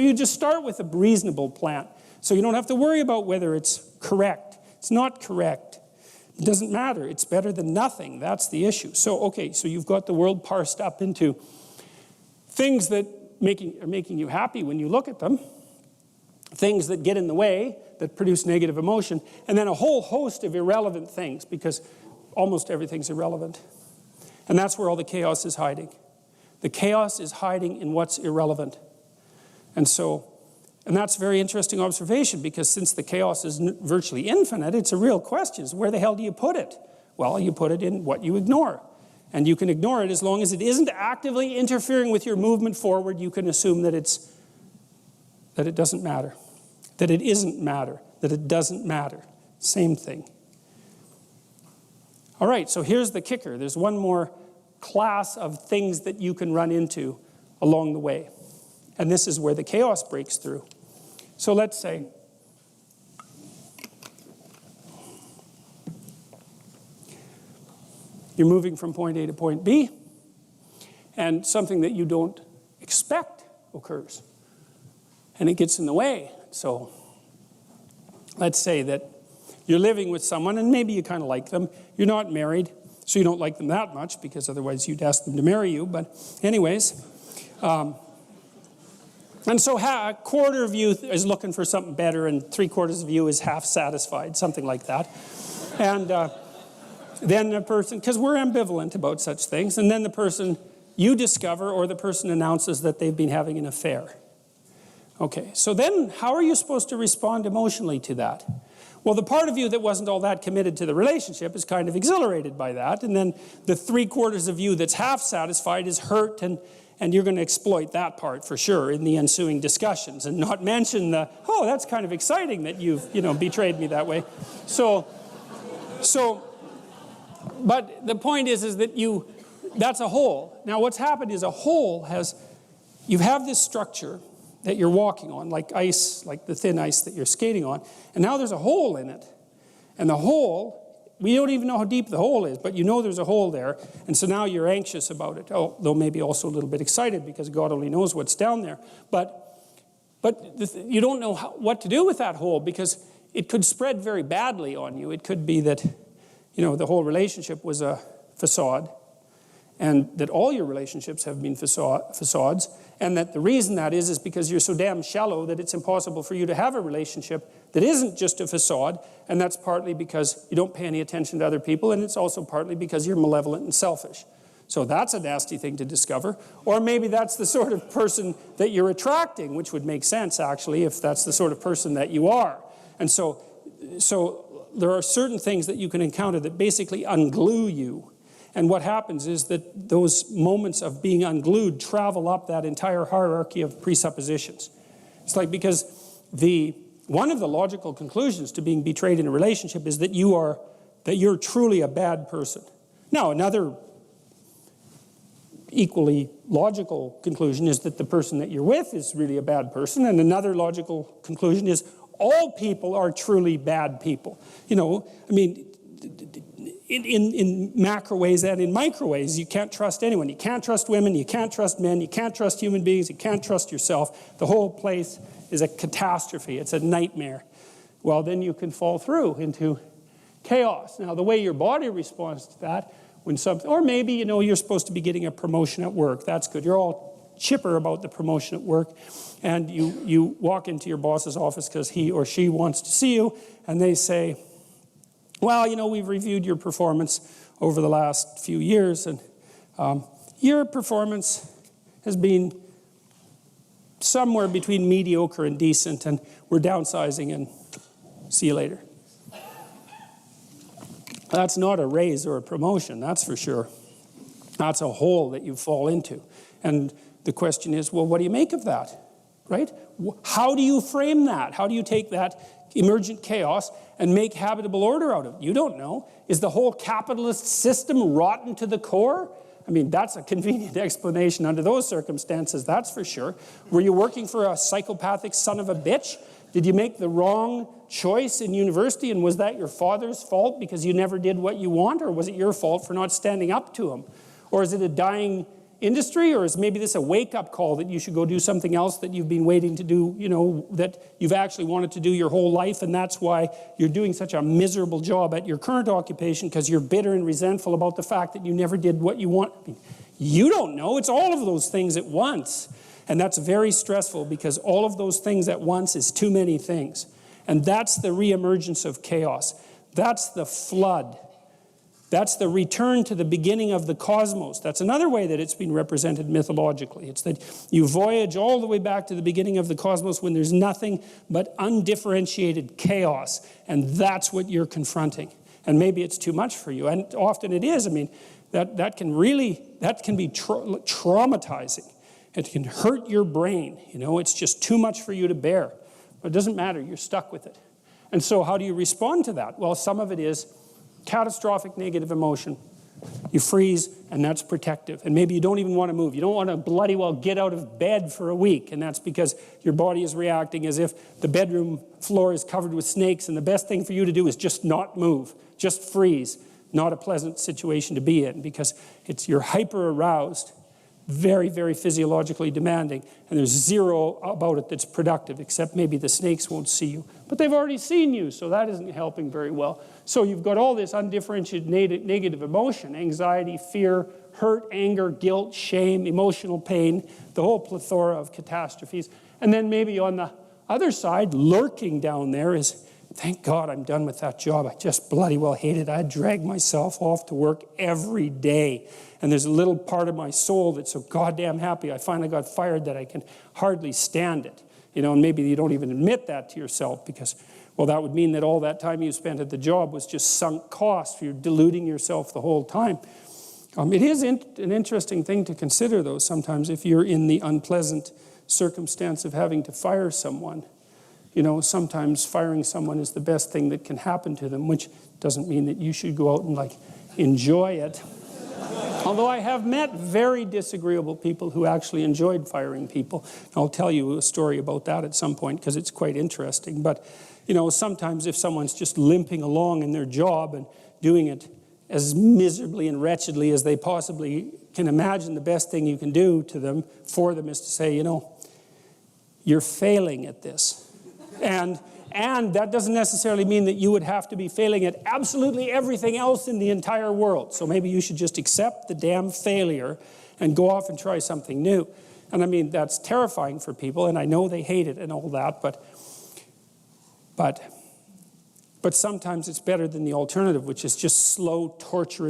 You just start with a reasonable plan. So you don't have to worry about whether it's correct. It's not correct. It doesn't matter. It's better than nothing. That's the issue. So, okay, so you've got the world parsed up into things that are making you happy when you look at them, things that get in the way, that produce negative emotion, and then a whole host of irrelevant things, because almost everything's irrelevant. And that's where all the chaos is hiding. The chaos is hiding in what's irrelevant. And that's a very interesting observation, because since the chaos is virtually infinite, it's a real question. Where the hell do you put it? Well, you put it in what you ignore. And you can ignore it as long as it isn't actively interfering with your movement forward. You can assume that it doesn't matter. That it isn't matter. That it doesn't matter. Same thing. All right, so here's the kicker. There's one more class of things that you can run into along the way. And this is where the chaos breaks through. So let's say you're moving from point A to point B, and something that you don't expect occurs, and it gets in the way. So let's say that you're living with someone, and maybe you kind of like them. You're not married, so you don't like them that much, because otherwise you'd ask them to marry you. But anyways, and so a quarter of you is looking for something better, and 3/4 of you is half satisfied, something like that. And then the person, because we're ambivalent about such things, and then the person you discover, or the person announces that they've been having an affair. Okay, so then how are you supposed to respond emotionally to that? Well, the part of you that wasn't all that committed to the relationship is kind of exhilarated by that, and then the 3/4 of you that's half satisfied is hurt, and you're going to exploit that part for sure in the ensuing discussions, and not mention the, oh, that's kind of exciting that you've, betrayed me that way. But the point is that that's a hole. Now what's happened is a hole you have this structure that you're walking on, like ice, like the thin ice that you're skating on, and now there's a hole in it. And the hole, we don't even know how deep the hole is, but you know there's a hole there, and so now you're anxious about it. Though maybe also a little bit excited, because God only knows what's down there. But you don't know what to do with that hole, because it could spread very badly on you. It could be that, the whole relationship was a facade, and that all your relationships have been facades, and that the reason that is because you're so damn shallow that it's impossible for you to have a relationship that isn't just a facade, and that's partly because you don't pay any attention to other people, and it's also partly because you're malevolent and selfish. So that's a nasty thing to discover. Or maybe that's the sort of person that you're attracting, which would make sense, actually, if that's the sort of person that you are. And so there are certain things that you can encounter that basically unglue you. And what happens is that those moments of being unglued travel up that entire hierarchy of presuppositions. It's like, because one of the logical conclusions to being betrayed in a relationship is that you're truly a bad person. Now, another equally logical conclusion is that the person that you're with is really a bad person, and another logical conclusion is all people are truly bad people. In macro ways and in micro ways, you can't trust anyone. You can't trust women, you can't trust men, you can't trust human beings, you can't trust yourself. The whole place is a catastrophe. It's a nightmare. Well, then you can fall through into chaos. Now, the way your body responds to that, or maybe, you're supposed to be getting a promotion at work. That's good. You're all chipper about the promotion at work, and you walk into your boss's office because he or she wants to see you, and they say, well, we've reviewed your performance over the last few years, and your performance has been somewhere between mediocre and decent, and we're downsizing, and see you later. That's not a raise or a promotion, that's for sure. That's a hole that you fall into. And the question is, well, what do you make of that, right? How do you frame that? How do you take that emergent chaos and make habitable order out of it? You don't know. Is the whole capitalist system rotten to the core? I mean, that's a convenient explanation under those circumstances, that's for sure. Were you working for a psychopathic son of a bitch? Did you make the wrong choice in university, and was that your father's fault because you never did what you want, or was it your fault for not standing up to him? Or is it a dying industry, or is maybe this a wake-up call that you should go do something else that you've been waiting to do, you know, that you've actually wanted to do your whole life, and that's why you're doing such a miserable job at your current occupation because you're bitter and resentful about the fact that you never did what you want? I mean, you don't know. It's all of those things at once. And that's very stressful because all of those things at once is too many things. And that's the reemergence of chaos. That's the flood. That's the return to the beginning of the cosmos. That's another way that it's been represented mythologically. It's that you voyage all the way back to the beginning of the cosmos when there's nothing but undifferentiated chaos. And that's what you're confronting. And maybe it's too much for you. And often it is. I mean, that can be traumatizing. It can hurt your brain. You know, it's just too much for you to bear. But it doesn't matter. You're stuck with it. And so how do you respond to that? Well, some of it is catastrophic negative emotion. You freeze, and that's protective. And maybe you don't even want to move. You don't want to bloody well get out of bed for a week, and that's because your body is reacting as if the bedroom floor is covered with snakes, and the best thing for you to do is just not move, just freeze. Not a pleasant situation to be in because you're hyper-aroused, very, very physiologically demanding, and there's zero about it that's productive, except maybe the snakes won't see you. But they've already seen you, so that isn't helping very well. So you've got all this undifferentiated negative emotion, anxiety, fear, hurt, anger, guilt, shame, emotional pain, the whole plethora of catastrophes. And then maybe on the other side, lurking down there is, thank God I'm done with that job. I just bloody well hate it. I drag myself off to work every day. And there's a little part of my soul that's so goddamn happy I finally got fired that I can hardly stand it. You know, and maybe you don't even admit that to yourself because, well, that would mean that all that time you spent at the job was just sunk cost. You're deluding yourself the whole time. It is an interesting thing to consider, though, sometimes if you're in the unpleasant circumstance of having to fire someone. You know, sometimes firing someone is the best thing that can happen to them, which doesn't mean that you should go out and, like, enjoy it. Although I have met very disagreeable people who actually enjoyed firing people. I'll tell you a story about that at some point because it's quite interesting. But, you know, sometimes if someone's just limping along in their job and doing it as miserably and wretchedly as they possibly can imagine, the best thing you can do to them, for them, is to say, you know, you're failing at this. And that doesn't necessarily mean that you would have to be failing at absolutely everything else in the entire world. So maybe you should just accept the damn failure and go off and try something new. And I mean, that's terrifying for people, and I know they hate it and all that, but sometimes it's better than the alternative, which is just slow, torturous